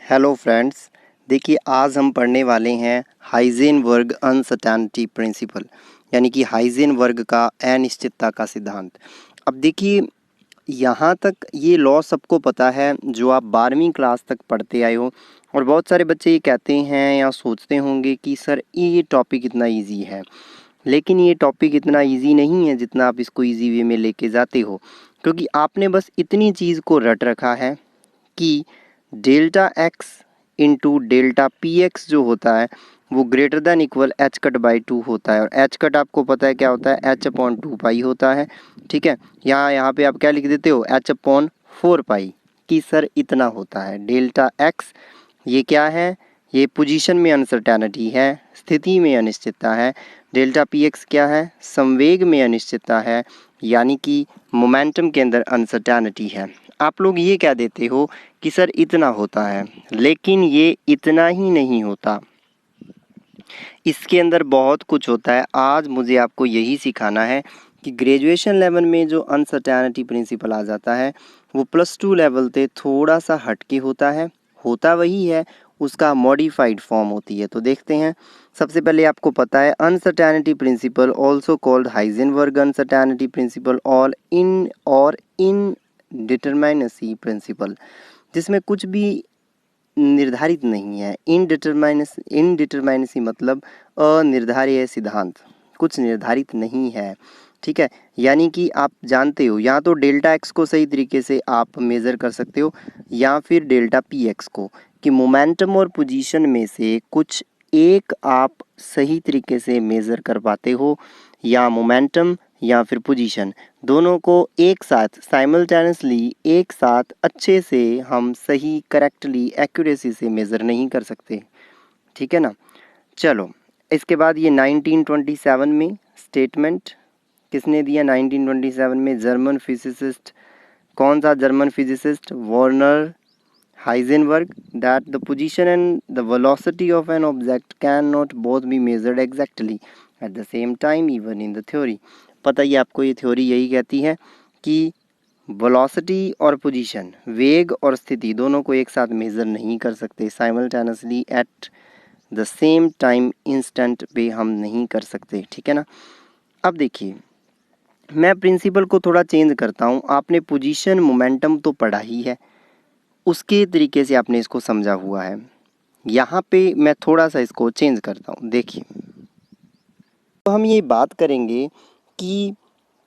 Hello friends, देखिए आज हम पढ़ने वाले हैं हाइजेनबर्ग अनसर्टेनिटी प्रिंसिपल, यानी कि हाइजेनबर्ग का अनिश्चितता का सिद्धांत। अब देखिए यहाँ तक ये लॉ सबको पता है जो आप 12वीं क्लास तक पढ़ते आए हो। और बहुत सारे बच्चे ये कहते हैं या सोचते होंगे कि सर ये टॉपिक इतना इजी है, लेकिन ये टॉपिक इतना इजी नहीं है जितना आप इसको इजी वे में लेके जाते हो, क्योंकि आपने बस इतनी चीज़ को रट रखा है कि delta x into delta p x जो होता है वो greater than equal H cut by 2 होता है। और एच कट आपको पता है क्या होता है, एच अपॉन 2 पाई होता है। ठीक है, यहाँ पे आप क्या लिख देते हो, एच अपॉन 4 पाई, कि सर इतना होता है डेल्टा एक्स। ये क्या है, ये पोजीशन में अनसर्टेनिटी है, स्थिति में अनिश्चितता है। डेल्टा पी एक्स क्या है, संवेग में अनिश्चितता है, यानी कि मोमेंटम के अंदर अनसर्टेनिटी है। आप लोग ये कह देते हो कि सर इतना होता है, लेकिन ये इतना ही नहीं होता, इसके अंदर बहुत कुछ होता है। आज मुझे आपको यही सिखाना है कि ग्रेजुएशन लेवल में जो अनसर्टेनिटी प्रिंसिपल आ जाता है वो +2 लेवल से थोड़ा सा हटके होता है, होता वही है, उसका मॉडिफाइड फॉर्म होती है। तो देखते हैं। सबसे पहले आपको पता है uncertainty principle also called Heisenberg uncertainty principle और इनडिटरमिनेसी प्रिंसिपल, जिसमें कुछ भी निर्धारित नहीं है। इनडिटरमिनेसी मतलब अनिर्धारित सिद्धांत, कुछ निर्धारित नहीं है। ठीक है, यानी कि आप जानते हो या तो डेल्टा एक्स को सही तरीके से आप मेज़र कर सकते हो या फिर डेल्टा पी एक्स को, कि मोमेंटम और पोजीशन में से कुछ एक आप सही तरीके से मेज़र कर पाते हो, या मोमेंटम या फिर पोजीशन, दोनों को एक साथ साइमल्टेनियसली एक साथ अच्छे से हम सही करेक्टली एक्यूरेसी से मेज़र नहीं कर सकते। ठीक है ना। चलो, इसके बाद ये 1927 में स्टेटमेंट किसने दिया, 1927 में जर्मन फिजिसिस्ट, कौन सा German physicist, Werner Heisenberg, that the position and the velocity of an object cannot both be measured exactly at the same time even in the theory। पता ही आपको, ये थ्योरी यही कहती है कि वेलोसिटी और पोजीशन, वेग और स्थिति, दोनों को एक साथ मेज़र नहीं कर सकते, simultaneously at the same time instant पे हम नहीं कर सकते। ठीक है ना। अब देखिए, मैं प्रिंसिपल को थोड़ा चेंज करता हूँ। आपने पोजीशन मोमेंटम तो पढ़ा ही है, उसके तरीके से आपने इसको समझा हुआ है। यहाँ पे मैं थोड़ा सा इसको चेंज करता हूँ। देखिए, तो हम ये बात करेंगे कि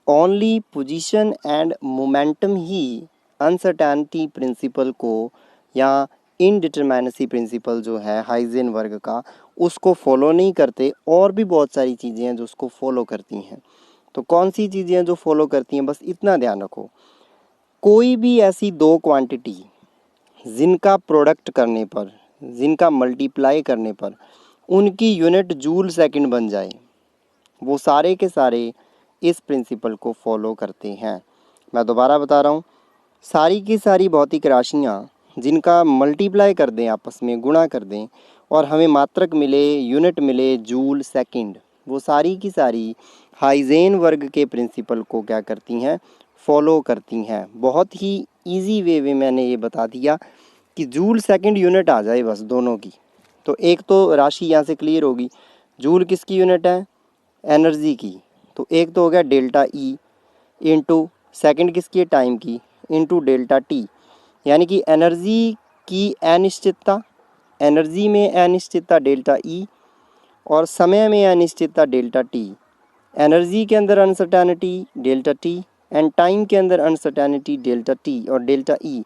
only position and momentum he uncertainty principle को या इनडिटरमिनेसी प्रिंसिपल जो है हाइजेनबर्ग का, उसको फॉलो नहीं करते। और भी बहुत सारी चीज़ें हैं जो उसको फॉलो करती हैं। तो कौन सी चीज़ें हैं जो फॉलो करती हैं, बस इतना ध्यान रखो। कोई भी ऐसी दो क्वांटिटी जिनका प्रोडक्ट करने पर, जिनका मल्टीप्लाई करने पर उनकी यूनिट जूल सेकंड बन जाए, वो सारे के सारे इस प्रिंसिपल को फॉलो करते हैं। मैं दोबारा बता रहा हूँ, सारी की सारी भौतिक राशियाँ जिनका मल्टीप्लाई कर दें, आपस में गुणा कर दें और हमें मात्रक मिले, यूनिट मिले जूल सेकंड, वो सारी की सारी हाइजेनबर्ग के प्रिंसिपल को क्या करती हैं, फॉलो करती हैं। बहुत ही इजी वे में मैंने ये बता दिया कि जूल सेकंड यूनिट आ जाए बस दोनों की, तो एक तो राशि यहाँ से क्लियर होगी। जूल किसकी यूनिट है, एनर्जी की, तो एक तो हो गया डेल्टा ई, इंटू सेकंड किसकी है, टाइम की, इंटू डेल्टा टी, यानी कि एनर्जी की अनिश्चितता, एनर्जी में अनिश्चितता डेल्टा ई और समय में अनिश्चितता डेल्टा टी। एनर्जी के अंदर uncertainty delta T and time के अंदर अनसर्टेनिटी डेल्टा टी और डेल्टा ई,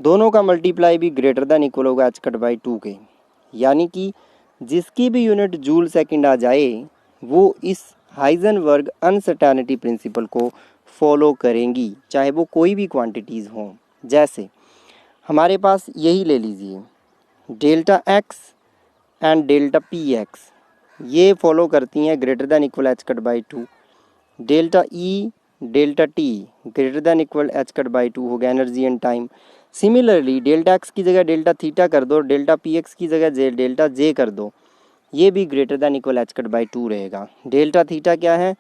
दोनों का मल्टीप्लाई भी ग्रेटर देन इक्वल होगा एच कट बाई 2 के। यानी कि जिसकी भी यूनिट जूल सेकंड आ जाए वो इस हाइजेनबर्ग अनसर्टेनिटी प्रिंसिपल को फॉलो करेंगी, चाहे वो कोई भी क्वांटिटीज़ हों। जैसे हमारे पास यही ले लीजिए, delta x and delta p x, ये फॉलो करती हैं greater than equal H cut by 2। Delta E delta T greater than equal H cut by 2 हो गया, energy and time. Similarly delta x की जगह डेल्टा थीटा कर दो, delta p x की जगह डेल्टा जे कर दो, ये भी greater than equal H cut by 2 रहेगा। डेल्टा थीटा क्या है,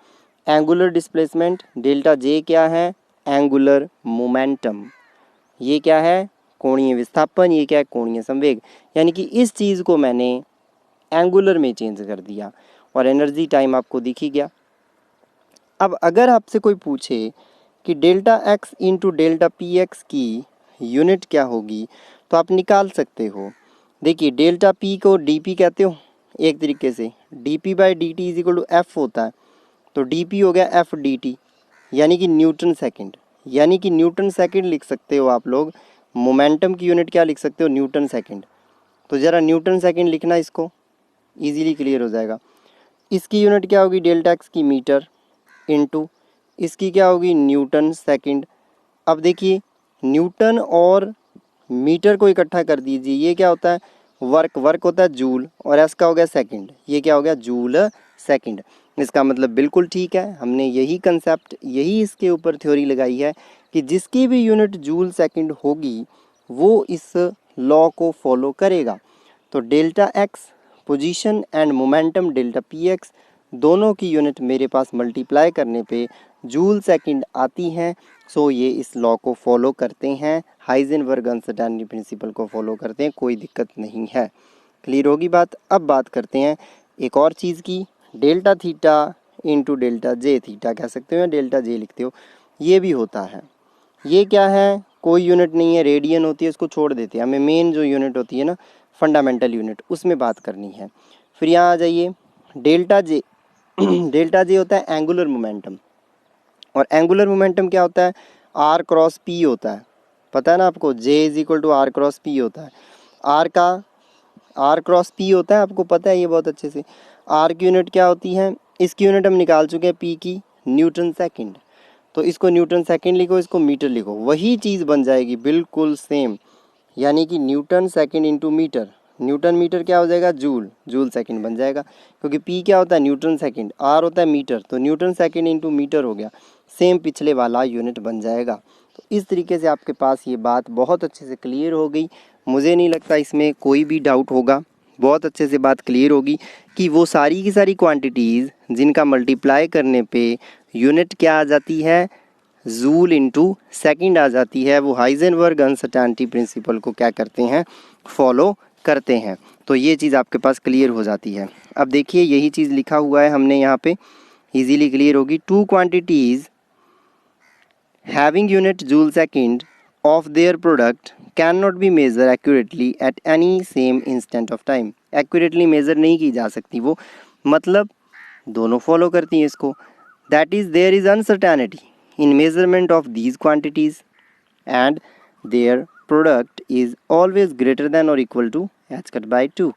एंगुलर डिस्प्लेसमेंट, डेल्टा जे क्या है, एंगुलर मोमेंटम, ये क्या है, कोणीय विस्थापन, ये क्या है, कोणीय संवेग। यानी कि इस चीज़ को मैंने एंगुलर में चेंज कर दिया और एनर्जी टाइम आपको दिख ही गया। अब अगर आपसे कोई पूछे कि delta x into delta p x की यूनिट क्या होगी, तो आप निकाल सकते हो। देखिए डेल्टा पी को डी पी कहते हो एक तरीके से, d p by d t is equal to f होता है, तो डी पी हो गया एफ डी टी, यानी कि न्यूटन सेकंड। यानी कि न्यूटन सेकंड लिख सकते हो आप लोग। मोमेंटम की यूनिट क्या लिख सकते हो, न्यूटन सेकंड। तो ज़रा न्यूटन सेकंड लिखना, इसको इजीली क्लियर हो जाएगा। इसकी यूनिट क्या होगी, डेल्टा एक्स की मीटर, इनटू इसकी क्या होगी, न्यूटन सेकंड। अब देखिए न्यूटन और मीटर को इकट्ठा कर दीजिए, ये क्या होता है, वर्क होता है जूल, और एस का हो गया सेकंड, ये क्या हो गया, जूल सेकंड। इसका मतलब बिल्कुल ठीक है, हमने यही कंसेप्ट, यही इसके ऊपर थ्योरी लगाई है कि जिसकी भी यूनिट जूल सेकंड होगी वो इस लॉ को फॉलो करेगा। तो delta x position and momentum delta p x दोनों की यूनिट मेरे पास मल्टीप्लाई करने पे जूल सेकंड आती हैं। सो ये इस लॉ को फॉलो करते हैं, हाइजेनबर्ग अनसर्टेनिटी प्रिंसिपल को फॉलो करते हैं, कोई दिक्कत नहीं है। क्लियर होगी बात। अब बात करते हैं एक और चीज़ की, delta theta into delta J theta कह सकते हो या डेल्टा जे लिखते हो, ये भी होता है। ये क्या है, कोई यूनिट नहीं है, रेडियन होती है, इसको छोड़ देते हैं, हमें मेन जो यूनिट होती है ना, फंडामेंटल यूनिट, उसमें बात करनी है। फिर यहाँ आ जाइए, डेल्टा जे डेल्टा जे होता है एंगुलर मोमेंटम, और एंगुलर मोमेंटम क्या होता है, आर क्रॉस पी होता है, पता है ना आपको, J is equal to r cross p होता है। आर क्रॉस पी होता है, आपको पता है ये बहुत अच्छे से। आर की यूनिट क्या होती है, इसकी यूनिट हम निकाल चुके हैं, पी की न्यूटन सेकंड, तो इसको न्यूटन सेकंड लिखो, इसको मीटर लिखो, वही चीज़ बन जाएगी बिल्कुल सेम। यानी कि newton second into metre, newton metre क्या हो जाएगा, जूल सेकंड बन जाएगा, क्योंकि पी क्या होता है, न्यूटन सेकंड, आर होता है मीटर, तो न्यूटन सेकंड इंटू मीटर हो गया, सेम पिछले वाला यूनिट बन जाएगा। तो इस तरीके से आपके पास ये बात बहुत अच्छे से क्लियर हो गई। मुझे नहीं लगता इसमें कोई भी डाउट होगा, बहुत अच्छे से बात क्लियर होगी कि वो सारी की सारी क्वांटिटीज़ जिनका मल्टीप्लाई करने पे यूनिट क्या आ जाती है, जूल इंटू सेकंड आ जाती है, वो हाइजेनबर्ग अनसर्टेनिटी प्रिंसिपल को क्या करते हैं, फॉलो करते हैं। तो ये चीज़ आपके पास क्लियर हो जाती है। अब देखिए यही चीज़ लिखा हुआ है हमने यहाँ पे, इजीली क्लियर होगी। Two quantities having unit joule second of their product can not be measure accurately at any same instant of time. Accurately measure नहीं की जा सकती वो, मतलब दोनों फॉलो करती हैं इसको। That is there is uncertainty in measurement of these quantities and their product is always greater than or equal to h cut by 2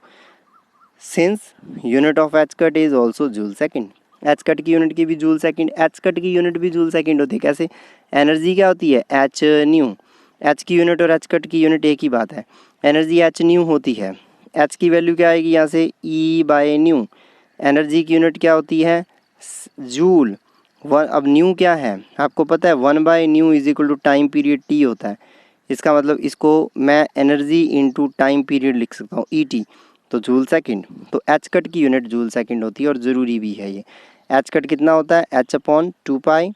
since unit of h cut is also joule second। h cut की unit की भी joule second, h cut की unit भी joule second होती है। कैसे, energy क्या होती है, h न्यू, h की यूनिट और h cut की यूनिट एक ही बात है, एनर्जी h न्यू होती है। h की वैल्यू क्या आएगी यहाँ से, E बाय न्यू, एनर्जी की यूनिट क्या होती है, जूल। अब न्यू क्या है आपको पता है, 1/न्यू is equal to time period T होता है। इसका मतलब इसको मैं एनर्जी इंटू टाइम पीरियड लिख सकता हूँ, ET, तो जूल सेकंड। तो एच कट की यूनिट जूल सेकंड होती है और ज़रूरी भी है ये। एच कट कितना होता है, h/2π।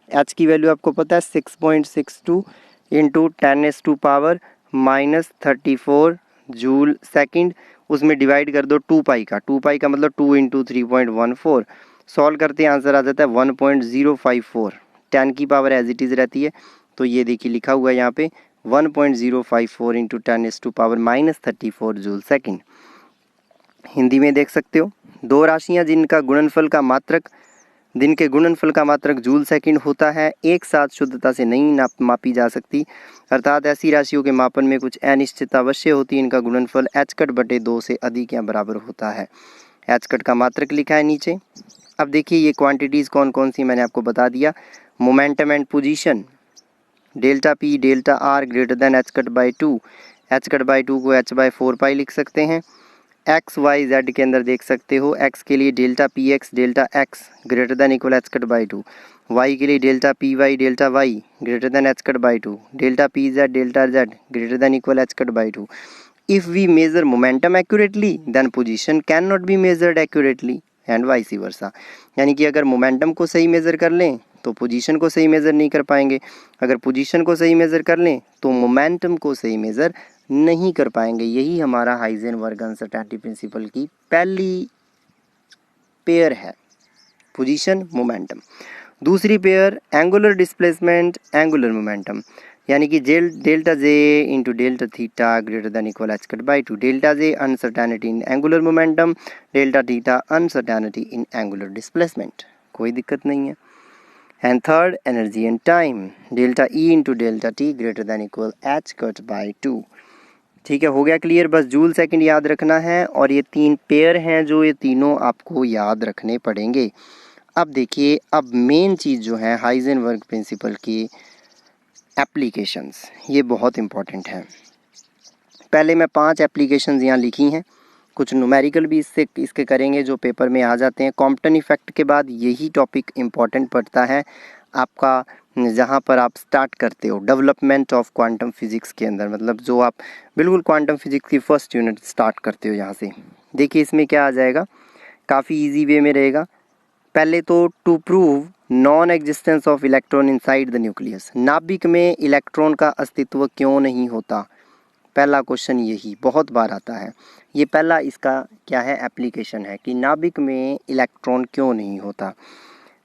एच की वैल्यू आपको पता है 6.62 इंटू 10⁻⁻34 जूल सेकंड, उसमें डिवाइड कर दो 2π का, 2π का मतलब 2 इंटू 3.14, सॉल्व करते हैं आंसर आ जाता है 1.054। 10 की पावर एज इट इज़ रहती है, तो ये देखिए लिखा हुआ है यहाँ पे 1.054 इंटू 10⁻⁻34 जूल सेकंड। हिंदी में देख सकते हो, दो राशियाँ जिनके गुणनफल का मात्रक जूल सेकंड होता है एक साथ शुद्धता से नहीं मापी जा सकती, अर्थात ऐसी राशियों के मापन में कुछ अनिश्चितता अवश्य होती है। इनका गुणनफल h कट बटे 2 से अधिक या बराबर होता है। h कट का मात्रक लिखा है नीचे। अब देखिए ये क्वांटिटीज़ कौन कौन सी मैंने आपको बता दिया। Momentum and position, delta P delta R greater than h cut by 2, h cut by 2 को h/4π लिख सकते हैं। एक्स वाई जेड के अंदर देख सकते हो, एक्स के लिए delta p x delta x greater than equal h cut by 2, y के लिए delta p y delta y greater than h cut by 2, delta p z delta z greater than equal h cut by 2। If we measure momentum accurately, then position cannot be measured accurately and vice versa। यानी कि अगर momentum को सही measure कर लें तो position को सही मेज़र नहीं कर पाएंगे, अगर पोजीशन को सही मेज़र कर लें तो मोमेंटम को सही मेज़र नहीं कर पाएंगे। यही हमारा हाइजेनबर्ग अनसर्टेनिटी प्रिंसिपल की पहली पेयर है, पोजीशन मोमेंटम। दूसरी pair angular displacement angular momentum, यानी कि delta J into delta theta greater than equal H cut by 2। Delta J uncertainty in angular momentum, delta theta uncertainty in angular displacement, कोई दिक्कत नहीं है। And third energy and time, delta E into delta T greater than equal H cut by 2। ठीक है, हो गया clear. बस joule second याद रखना है और ये 3 पेयर हैं जो ये तीनों आपको याद रखने पड़ेंगे। अब देखिए, अब मेन चीज़ जो है हाइजेनबर्ग प्रिंसिपल की एप्लीकेशंस, ये बहुत इम्पॉर्टेंट है। पहले मैं 5 एप्लीकेशंस यहाँ लिखी हैं, कुछ न्यूमेरिकल भी इसके करेंगे जो पेपर में आ जाते हैं। कॉम्पटन इफेक्ट के बाद यही टॉपिक इम्पॉर्टेंट पड़ता है आपका, जहाँ पर आप स्टार्ट करते हो डेवलपमेंट ऑफ क्वांटम फिजिक्स के अंदर, मतलब जो आप बिल्कुल क्वांटम फिजिक्स की फर्स्ट यूनिट स्टार्ट करते हो यहाँ से। देखिए इसमें क्या आ जाएगा, काफ़ी ईजी वे में रहेगा। पहले तो to prove non existence of electron inside the nucleus, नाभिक में इलेक्ट्रॉन का अस्तित्व क्यों नहीं होता, पहला क्वेश्चन यही बहुत बार आता है। ये पहला इसका क्या है, एप्लीकेशन है कि नाभिक में इलेक्ट्रॉन क्यों नहीं होता।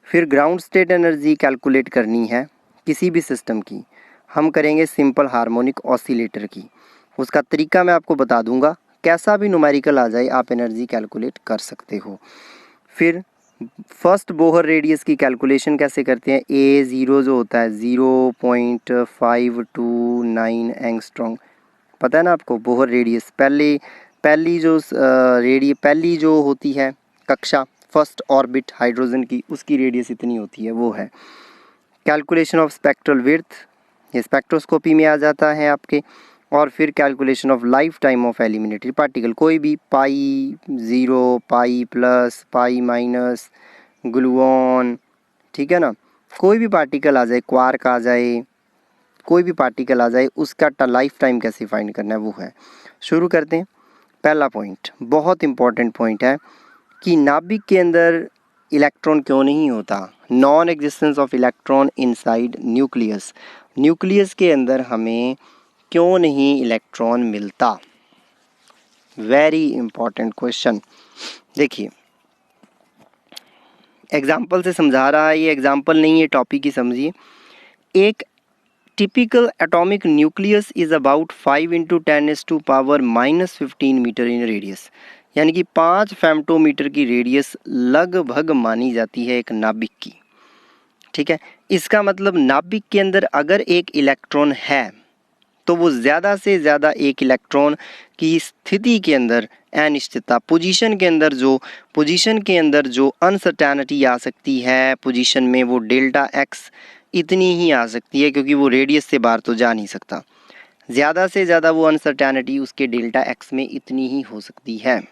फिर ग्राउंड स्टेट एनर्जी कैलकुलेट करनी है किसी भी सिस्टम की, हम करेंगे सिंपल हार्मोनिक ऑसिलेटर की। उसका तरीका मैं आपको बता दूंगा, कैसा भी न्यूमेरिकल आ जाए आप एनर्जी कैलकुलेट कर सकते हो। फिर फर्स्ट बोहर रेडियस की कैलकुलेशन कैसे करते हैं, A0 जो होता है 0.529 एंगस्ट्रॉन्ग, पता है ना आपको बोहर रेडियस। पहली जो होती है कक्षा फर्स्ट ऑर्बिट हाइड्रोजन की, उसकी रेडियस इतनी होती है, वो है। कैलकुलेशन ऑफ स्पेक्ट्रल विड्थ, ये स्पेक्ट्रोस्कोपी में आ जाता है आपके। और फिर calculation of life time of एलिमिनेटरी particle, कोई भी पाई 0, pi plus, pi minus, gluon, ठीक है ना, कोई भी पार्टिकल आ जाए, क्वार्क आ जाए, कोई भी पार्टिकल आ जाए, उसका लाइफ टाइम कैसे फाइंड करना है वो है। शुरू करते हैं। पहला पॉइंट बहुत इंपॉर्टेंट पॉइंट है कि नाभिक के अंदर इलेक्ट्रॉन क्यों नहीं होता, non existence of electron inside nucleus, nucleus के अंदर हमें क्यों नहीं इलेक्ट्रॉन मिलता, वेरी इंपॉर्टेंट क्वेश्चन। देखिए एग्जाम्पल से समझा रहा है, ये एग्जाम्पल नहीं है, टॉपिक ही समझिए। एक typical atomic nucleus is about 5 × 10⁻⁻15 metre in radius, यानी कि 5 फेम्टोमीटर की रेडियस लगभग मानी जाती है एक नाभिक की। ठीक है, इसका मतलब नाभिक के अंदर अगर एक इलेक्ट्रॉन है तो वो ज़्यादा से ज़्यादा एक इलेक्ट्रॉन की स्थिति के अंदर अनिश्चितता, पोजीशन के अंदर जो अनसर्टेनिटी आ सकती है पोजीशन में, वो डेल्टा एक्स इतनी ही आ सकती है, क्योंकि वो रेडियस से बाहर तो जा नहीं सकता। ज़्यादा से ज़्यादा वो अनसर्टेनिटी उसके डेल्टा एक्स में इतनी ही हो सकती है।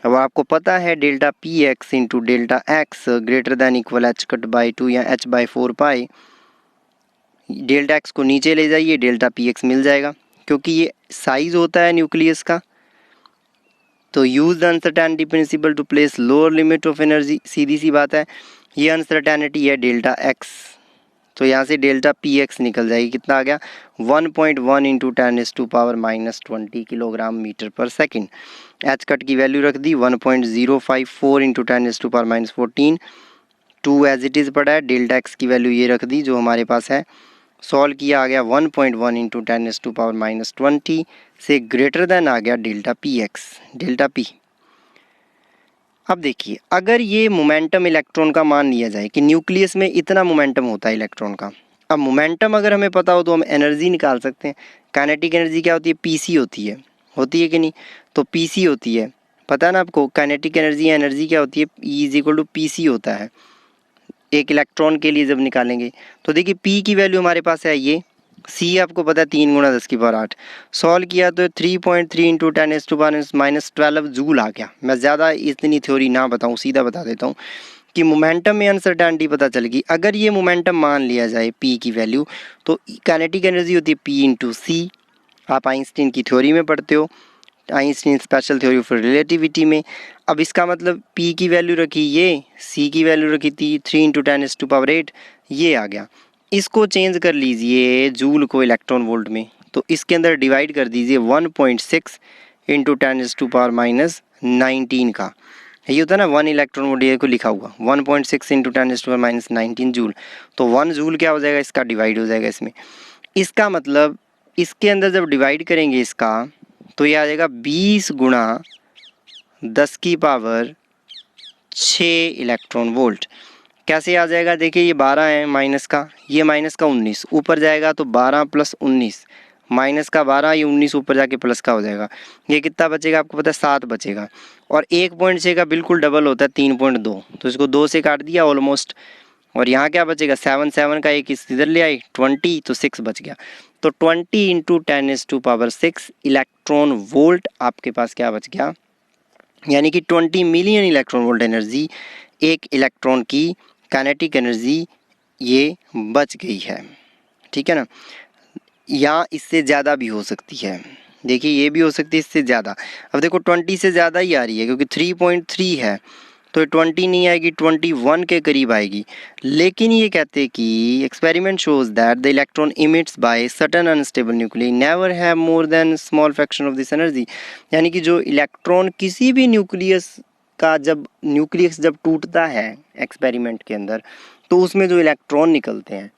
अब आपको पता है delta p x into delta x greater than equal H cut by 2 या H by 4 pi. Delta x को नीचे ले जाइए, डेल्टा पी एक्स मिल जाएगा, क्योंकि ये साइज होता है न्यूक्लियस का। तो use the uncertainty principle to place lower limit of energy, सीधी सी बात है, ये अनसर्टेनिटी है डेल्टा एक्स, तो यहाँ से डेल्टा पी एक्स निकल जाएगी, कितना आ गया 1.1 × 10⁻⁻20 किलोग्राम मीटर पर सेकेंड। एच कट की वैल्यू रख दी 1.054 × 10⁻⁻14, 2 एज इट इज़ पड़ा है। डेल्टा एक्स की वैल्यू ये रख दी जो हमारे पास है, सॉल्व किया आ गया 1.1 × 10⁻⁻20 से ग्रेटर देन आ गया delta p x, delta P. अब देखिए अगर ये मोमेंटम इलेक्ट्रॉन का मान लिया जाए कि न्यूक्लियस में इतना मोमेंटम होता है इलेक्ट्रॉन का, अब मोमेंटम अगर हमें पता हो तो हम एनर्जी निकाल सकते हैं। काइनेटिक एनर्जी क्या होती है, पीसी होती है कि नहीं, तो पीसी होती है, पता है ना आपको। काइनेटिक एनर्जी क्या होती है, E = PC होता है एक इलेक्ट्रॉन के लिए जब निकालेंगे। तो देखिए P की वैल्यू हमारे पास है ये, C आपको पता है 3 × 10⁸। सॉल्व किया तो 3.3 × 10⁻⁻12 जूल आ गया। मैं ज़्यादा इतनी थ्योरी ना बताऊँ, सीधा बता देता हूँ कि मोमेंटम में अनसर्टेनिटी पता चल गई। अगर ये मोमेंटम मान लिया जाए P की वैल्यू, तो काइनेटिक एनर्जी होती है P × C। आप आइंस्टीन की थ्योरी में पढ़ते हो, Einstein special theory of relativity में। अब इसका मतलब P की वैल्यू रखी ये, C की वैल्यू रखी थी 3 × 10⁸, ये आ गया। इसको चेंज कर लीजिए जूल को इलेक्ट्रॉन वोल्ट में, तो इसके अंदर डिवाइड कर दीजिए 1.6 इंटू 10⁻⁻19 का। ये होता है ना 1 इलेक्ट्रॉन वोल्ट, ये को लिखा हुआ 1.6 इंटू 10⁻⁻19 जूल। तो 1 जूल क्या हो जाएगा, इसका डिवाइड हो जाएगा इसमें। इसका मतलब इसके अंदर जब डिवाइड करेंगे इसका, तो ये आ जाएगा 20 गुणा 10⁻6 इलेक्ट्रॉन वोल्ट। कैसे आ जाएगा, देखिए ये 12 है माइनस का, ये माइनस का 19 ऊपर जाएगा तो 12 प्लस 19, माइनस का 12, ये 19 ऊपर जाके प्लस का हो जाएगा। ये कितना बचेगा आपको पता है, 7 बचेगा। और 1.6 का बिल्कुल डबल होता है 3.2, तो इसको 2 से काट दिया ऑलमोस्ट। और यहाँ क्या बचेगा, 7 का एक इधर ले आई 20, तो 6 बच गया। तो 20 इंटू 10⁻6 इलेक्ट्रॉन वोल्ट आपके पास क्या बच गया, यानी कि 20 मिलियन इलेक्ट्रॉन वोल्ट एनर्जी एक इलेक्ट्रॉन की काइनेटिक एनर्जी ये बच गई है। ठीक है ना, या इससे ज़्यादा भी हो सकती है। देखिए ये भी हो सकती है इससे ज़्यादा। अब देखो 20 से ज़्यादा ही आ रही है क्योंकि 3.3 है, तो 20 नहीं आएगी, 21 के करीब आएगी। लेकिन ये कहते हैं कि experiment shows that the electron emits by certain unstable nucleus never have more than small fraction of this energy. यानी कि जो इलेक्ट्रॉन किसी भी न्यूक्लियस का जब न्यूक्लियस जब टूटता है एक्सपेरिमेंट के अंदर, तो उसमें जो इलेक्ट्रॉन निकलते हैं,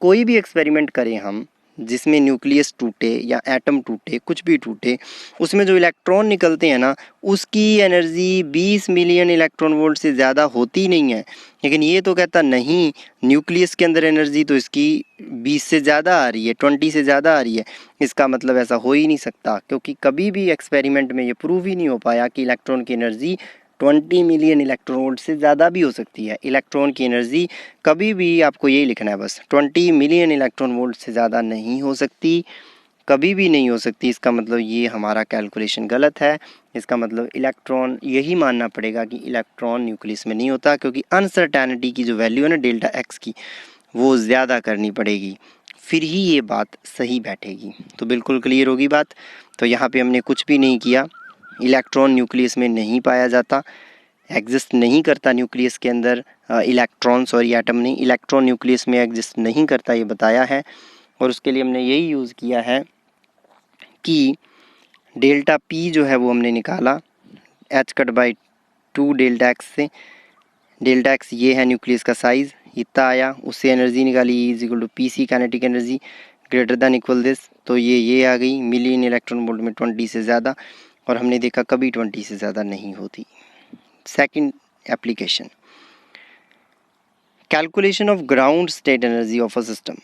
कोई भी एक्सपेरिमेंट करें हम जिसमें न्यूक्लियस टूटे या एटम टूटे, कुछ भी टूटे, उसमें जो इलेक्ट्रॉन निकलते हैं ना, उसकी एनर्जी 20 मिलियन इलेक्ट्रॉन वोल्ट से ज़्यादा होती नहीं है। लेकिन ये तो कहता नहीं, न्यूक्लियस के अंदर एनर्जी तो इसकी 20 से ज़्यादा आ रही है, 20 से ज़्यादा आ रही है। इसका मतलब ऐसा हो ही नहीं सकता, क्योंकि कभी भी एक्सपेरिमेंट में ये प्रूव ही नहीं हो पाया कि इलेक्ट्रॉन की एनर्जी 20 मिलियन इलेक्ट्रॉन वोल्ट से ज़्यादा भी हो सकती है। इलेक्ट्रॉन की एनर्जी कभी भी आपको यही लिखना है बस, 20 मिलियन इलेक्ट्रॉन वोल्ट से ज़्यादा नहीं हो सकती, कभी भी नहीं हो सकती। इसका मतलब ये हमारा कैलकुलेशन गलत है। इसका मतलब इलेक्ट्रॉन, यही मानना पड़ेगा कि इलेक्ट्रॉन न्यूक्लियस में नहीं होता, क्योंकि अनसर्टेनिटी की जो वैल्यू है ना डेल्टा एक्स की, वो ज़्यादा करनी पड़ेगी, फिर ही ये बात सही बैठेगी। तो बिल्कुल क्लियर होगी बात। तो यहाँ पे हमने कुछ भी नहीं किया, इलेक्ट्रॉन न्यूक्लियस में नहीं पाया जाता, एग्जिस्ट नहीं करता न्यूक्लियस के अंदर इलेक्ट्रॉन, सॉरी एटम नहीं, इलेक्ट्रॉन न्यूक्लियस में एग्जिस्ट नहीं करता, ये बताया है। और उसके लिए हमने यही यूज़ किया है कि डेल्टा पी जो है वो हमने निकाला H cut by 2 delta x से। डेल्टा एक्स ये है न्यूक्लियस का साइज़, इतना आया, उससे एनर्जी निकाली is equal to p c kinetic energy greater than equal this. तो ये आ गई मिलियन इलेक्ट्रॉन वोल्ट में 20 से ज़्यादा, और हमने देखा कभी 20 से ज़्यादा नहीं होती। Second application, calculation of ground state energy of a system.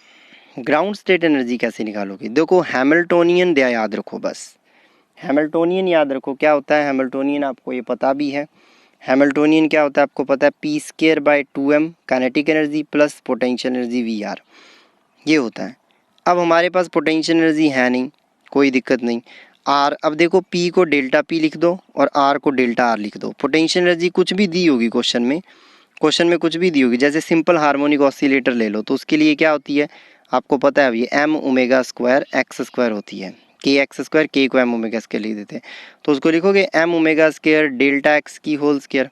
Ground state energy कैसे निकालोगे, देखो हैमिल्टोनियन दिया याद रखो, बस हैमिल्टोनियन याद रखो। क्या होता है हैमिल्टोनियन, आपको ये पता भी है। हैमिल्टोनियन क्या होता है आपको पता है, p square by 2m kinetic energy plus potential energy v r, ये होता है। अब हमारे पास पोटेंशियल एनर्जी है नहीं, कोई दिक्कत नहीं। आर, अब देखो पी को डेल्टा पी लिख दो और आर को डेल्टा आर लिख दो। पोटेंशियल एनर्जी कुछ भी दी होगी क्वेश्चन में कुछ भी दी होगी, जैसे सिंपल हार्मोनिक ऑसिलेटर ले लो, तो उसके लिए क्या होती है आपको पता है, अब ये m omega square x square होती है, के एक्स स्क्वायर, के को एम ओमेगा स्क्वायर लिख देते हैं। तो उसको लिखोगे m omega square delta x की whole square,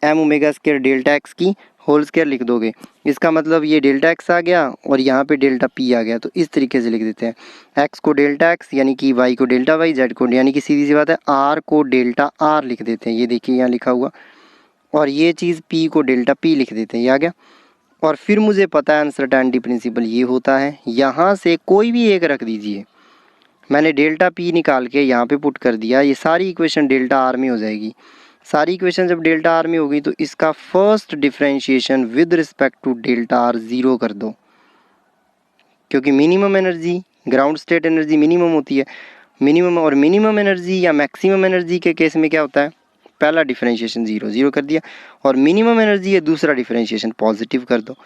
m omega square delta x की होल स्क्वायर लिख दोगे। इसका मतलब ये डेल्टा एक्स आ गया और यहाँ पे डेल्टा पी आ गया, तो इस तरीके से लिख देते हैं। एक्स को डेल्टा एक्स यानी कि वाई को डेल्टा वाई, जेड को यानी कि सीधी सी बात है आर को डेल्टा आर लिख देते हैं, ये देखिए यहाँ लिखा हुआ। और ये चीज़ पी को डेल्टा पी लिख देते हैं, ये आ गया। और फिर मुझे पता है अनसर्टेनिटी प्रिंसिपल ये होता है, यहाँ से कोई भी एक रख दीजिए। मैंने डेल्टा पी निकाल के यहाँ पे पुट कर दिया, ये सारी इक्वेशन डेल्टा आर में हो जाएगी। सारी इक्वेशन जब डेल्टा आर में होगी तो इसका first differentiation with respect to delta r 0 कर दो, क्योंकि minimum energy, ground state energy minimum होती है। मिनिमम और मिनिमम एनर्जी या मैक्सिमम एनर्जी के केस में क्या होता है, पहला डिफरेंशिएशन 0 कर दिया, और मिनिमम एनर्जी है दूसरा डिफरेंशिएशन पॉजिटिव कर दो,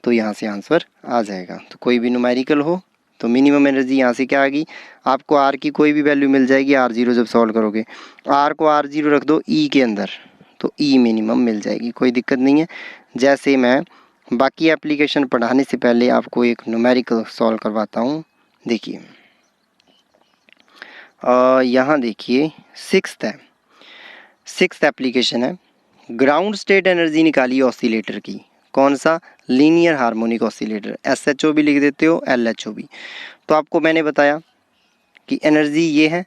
तो यहाँ से आंसर आ जाएगा। तो कोई भी न्यूमेरिकल हो तो मिनिमम एनर्जी यहाँ से क्या आ गई, आपको आर की कोई भी वैल्यू मिल जाएगी, R0 जब सॉल्व करोगे, आर को R0 रख दो ई के अंदर, तो ई मिनिमम मिल जाएगी, कोई दिक्कत नहीं है। जैसे मैं बाकी एप्लीकेशन पढ़ाने से पहले आपको एक न्यूमेरिकल सॉल्व करवाता हूँ। देखिए यहाँ देखिए सिक्स्थ एप्लीकेशन है, ग्राउंड स्टेट एनर्जी निकाली ऑसिलेटर की। कौन सा? Linear harmonic oscillator. SHO भी लिख देते हो, LHO भी। तो आपको मैंने बताया कि एनर्जी ये है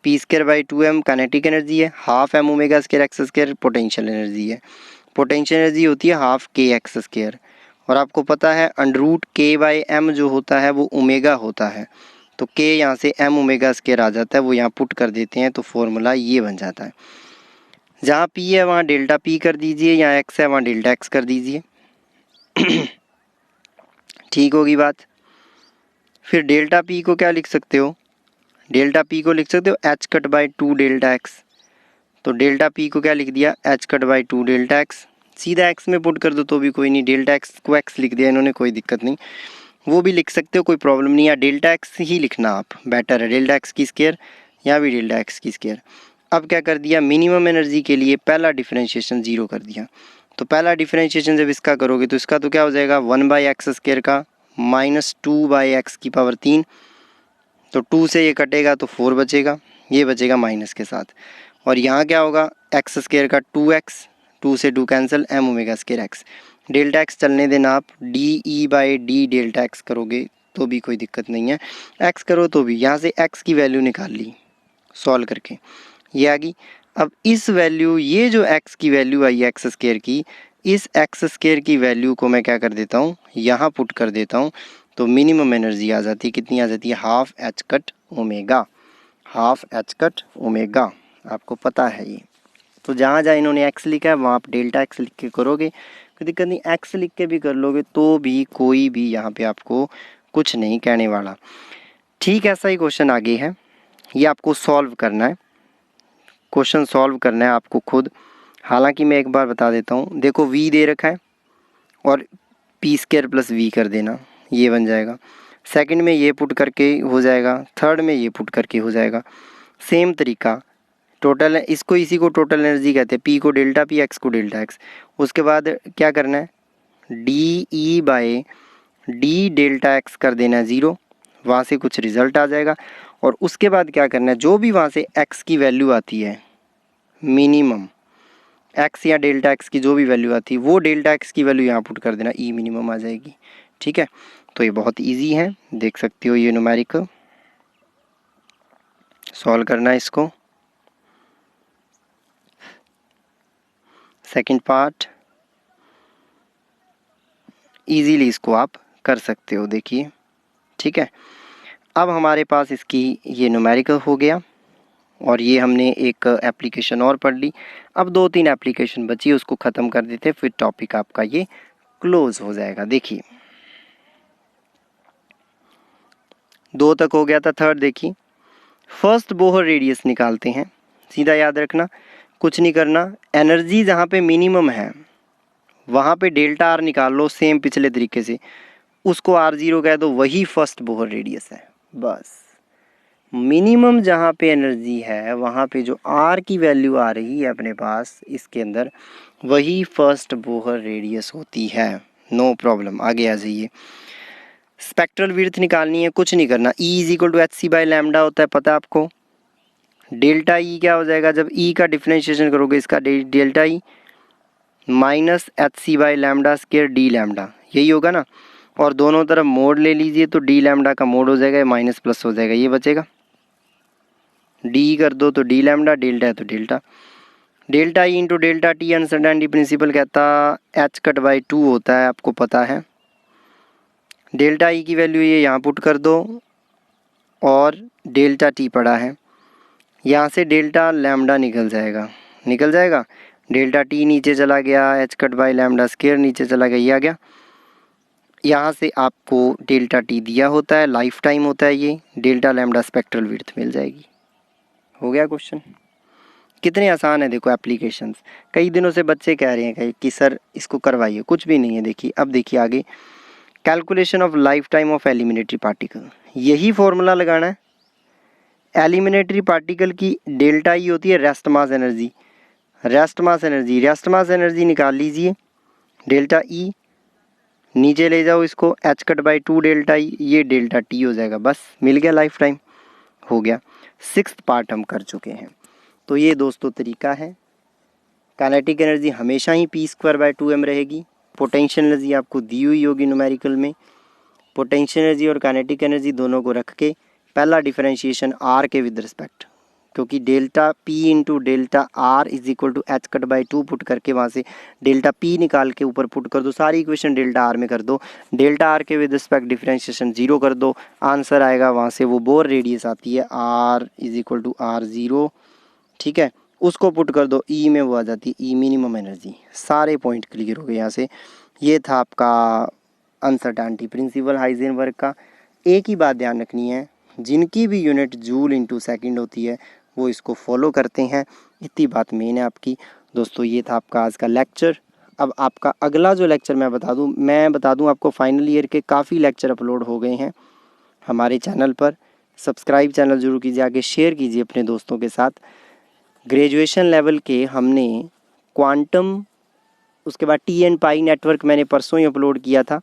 p²/2m काइनेटिक एनर्जी है, half m omega square x square potential energy है। पोटेंशियल एनर्जी होती है हाफ k एक्स स्क्वायर, और आपको पता है √k/m जो होता है वो ओमेगा होता है। तो k यहाँ से m ओमेगा स्क्वायर आ जाता है, वो यहाँ पुट कर देते हैं तो फॉर्मूला ये बन जाता है। जहाँ p है वहाँ डेल्टा p कर दीजिए, यहाँ x है वहाँ डेल्टा x कर दीजिए। ठीक होगी बात। फिर डेल्टा p को क्या लिख सकते हो? डेल्टा p को लिख सकते हो h/2 डेल्टा x। तो डेल्टा p को क्या लिख दिया? h/2 delta x। सीधा x में पुट कर दो तो भी कोई नहीं, डेल्टा x को x लिख दिया इन्होंने, कोई दिक्कत नहीं, वो भी लिख सकते हो, कोई प्रॉब्लम नहीं है। डेल्टा x ही लिखना आप, बेटर है। डेल्टा x की स्क्वायर, यहाँ भी डेल्टा x की स्क्वायर। अब क्या कर दिया? मिनिमम एनर्जी के लिए पहला डिफरेंशिएशन 0 कर दिया। तो पहला डिफरेंशिएशन जब इसका करोगे तो इसका तो क्या हो जाएगा? 1/x² का -2/x⁻3। तो 2 से ये कटेगा तो 4 बचेगा, ये बचेगा माइनस के साथ। और यहाँ क्या होगा? x² का 2x, 2 से 2 cancel, m omega square x। Delta x चलने देना आप, DE/d डेल्टा x करोगे तो भी कोई दिक्कत नहीं है, x करो तो भी। यहाँ से x की वैल्यू निकाल ली सॉल्व करके, ये आ गई। अब इस वैल्यू, ये जो x की वैल्यू आई x² की, इस x² की वैल्यू को मैं क्या कर देता हूँ? यहाँ पुट कर देता हूँ, तो मिनिमम एनर्जी आ जाती है। कितनी आ जाती है? हाफ h/ओमेगा, हाफ h/ओमेगा। आपको पता है ये। तो जहाँ जहाँ इन्होंने x लिखा है वहाँ आप डेल्टा x लिख के करोगे, कोई दिक्कत नहीं। x लिख के भी कर लोगे तो भी कोई भी यहाँ पे आपको कुछ नहीं कहने वाला। ठीक, ऐसा ही क्वेश्चन आगे है, ये आपको सॉल्व करना है। क्वेश्चन सॉल्व करना है आपको खुद। हालांकि मैं एक बार बता देता हूँ, देखो v दे रखा है और p² + v कर देना, ये बन जाएगा। सेकंड में ये पुट करके हो जाएगा, थर्ड में ये पुट करके हो जाएगा। सेम तरीका टोटल है, इसको इसी को टोटल एनर्जी कहते हैं। p को डेल्टा p, x को डेल्टा x। उसके बाद क्या करना है? DE/d डेल्टा x कर देना है 0, वहाँ से कुछ रिजल्ट आ जाएगा। और उसके बाद क्या करना है? जो भी वहाँ से x की वैल्यू आती है, मिनिमम x या डेल्टा x की जो भी वैल्यू आती है, वो डेल्टा x की वैल्यू यहाँ पुट कर देना, E मिनिमम आ जाएगी। ठीक है, तो ये बहुत इजी है, देख सकते हो। ये न्यूमेरिकल सॉल्व करना है इसको। सेकंड पार्ट इजीली इसको आप कर सकते हो, देखिए। ठीक है, अब हमारे पास इसकी ये न्यूमेरिकल हो गया, और ये हमने एक एप्लीकेशन और पढ़ ली। अब 2-3 एप्लीकेशन बची, उसको ख़त्म कर देते, फिर टॉपिक आपका ये क्लोज हो जाएगा। देखिए 2 तक हो गया था, थर्ड देखिए। फर्स्ट बोहर रेडियस निकालते हैं, सीधा याद रखना, कुछ नहीं करना। एनर्जी जहाँ पे मिनिमम है वहाँ पे डेल्टा आर निकाल लो, सेम पिछले तरीके से। उसको R0 कह दो, वही फर्स्ट बोहर रेडियस है। बस मिनिमम जहाँ पे एनर्जी है वहाँ पे जो R की वैल्यू आ रही है अपने पास इसके अंदर, वही फर्स्ट बोहर रेडियस होती है। नो प्रॉब्लम, आगे आ जाइए। स्पेक्ट्रल विड्थ निकालनी है, कुछ नहीं करना। E = hc/λ होता है, पता है आपको। डेल्टा E क्या हो जाएगा? जब E का डिफरेंशिएशन करोगे, इसका डेल्टा E -hc/λ² d λ, यही होगा ना। और दोनों तरफ मोड ले लीजिए तो d λ का मोड हो जाएगा, माइनस प्लस हो जाएगा, ये बचेगा। d कर दो तो d λ, डेल्टा है तो delta. Delta E × delta T uncertainty principle कहता h/2 होता है, आपको पता है। डेल्टा E की वैल्यू ये यहाँ पुट कर दो, और डेल्टा T पड़ा है, यहाँ से डेल्टा लैम्डा निकल जाएगा। डेल्टा T नीचे चला गया, h/λ² नीचे चला गया, ये आ गया। यहाँ से आपको डेल्टा T दिया होता है, लाइफ टाइम होता है ये, डेल्टा लैम्डा स्पेक्ट्रल विड्थ मिल जाएगी। हो गया क्वेश्चन। कितने आसान है देखो एप्लीकेशंस। कई दिनों से बच्चे कह रहे हैं कि सर इसको करवाइए, कुछ भी नहीं है। देखिए अब देखिए आगे, calculation of life time of एलिमिनेटरी particle, यही फॉर्मूला लगाना है। एलिमिनेटरी पार्टिकल की डेल्टा ई होती है rest mass energy. Rest mass energy निकाल लीजिए, डेल्टा ई नीचे ले जाओ इसको, h/2 डेल्टा ई, ये डेल्टा टी हो जाएगा। बस मिल गया, लाइफ टाइम हो गया। 6th पार्ट हम कर चुके हैं। तो ये दोस्तों तरीका है। काइनेटिक एनर्जी हमेशा ही p² / 2m रहेगी, पोटेंशियल एनर्जी आपको दी हुई होगी न्यूमेरिकल में। पोटेंशियल एनर्जी और काइनेटिक एनर्जी दोनों को रख के पहला डिफरेंशिएशन आर के विद रिस्पेक्ट, क्योंकि delta p into delta r is equal to h cut by 2 put करके वहाँ से डेल्टा पी निकाल के ऊपर पुट कर दो, सारी इक्वेशन डेल्टा आर में कर दो, डेल्टा आर के विद रिस्पेक्ट डिफरेंशिएशन 0 कर दो, आंसर आएगा वहाँ से वो बोर रेडियस आती है r is equal to r 0, ठीक है, उसको पुट कर दो, ई में वो आ जाती है ई मिनिमम एनर्जी। सारे पॉइंट क्लियर हो गए यहाँ से। ये था आपका अनसर्टेनिटी प्रिंसिपल हाइजेनबर्ग का। एक ही बात ध्यान रखनी है, जिनकी भी यूनिट जूल इंटू सेकेंड होती है वो इसको फॉलो करते हैं, इतनी बात मेन है आपकी। दोस्तों ये था आपका आज का लेक्चर। अब आपका अगला जो लेक्चर मैं बता दूं आपको, फाइनल ईयर के काफ़ी लेक्चर अपलोड हो गए हैं हमारे चैनल पर। सब्सक्राइब चैनल जरूर कीजिए, आगे शेयर कीजिए अपने दोस्तों के साथ। ग्रेजुएशन लेवल के हमने क्वांटम, उसके बाद टी एंड पाई नेटवर्क मैंने परसों ही अपलोड किया था,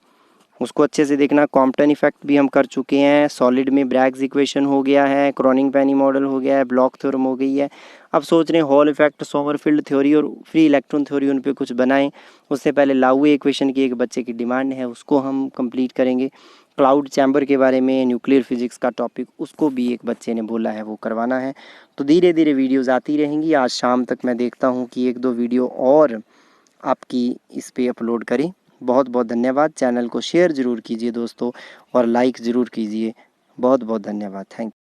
उसको अच्छे से देखना। कॉम्पटन इफेक्ट भी हम कर चुके हैं, सॉलिड में ब्रैग्स इक्वेशन हो गया है, क्रॉनिंग पेनी मॉडल हो गया है, ब्लॉक थ्योरम हो गई है। अब सोच रहे हैं हॉल इफेक्ट, सोमरफील्ड थ्योरी और फ्री इलेक्ट्रॉन थ्योरी उन पे कुछ बनाएं। उससे पहले लाउए इक्वेशन की एक बच्चे की डिमांड है, उसको हम कंप्लीट करेंगे। क्लाउड चैम्बर के बारे में, न्यूक्लियर फिजिक्स का टॉपिक, उसको भी एक बच्चे ने बोला है वो करवाना है। तो धीरे धीरे वीडियोज़ आती रहेंगी। आज शाम तक मैं देखता हूँ कि 1-2 वीडियो और आपकी इस पे अपलोड करें। बहुत बहुत धन्यवाद। चैनल को शेयर ज़रूर कीजिए दोस्तों और लाइक ज़रूर कीजिए। बहुत बहुत धन्यवाद। Thank you.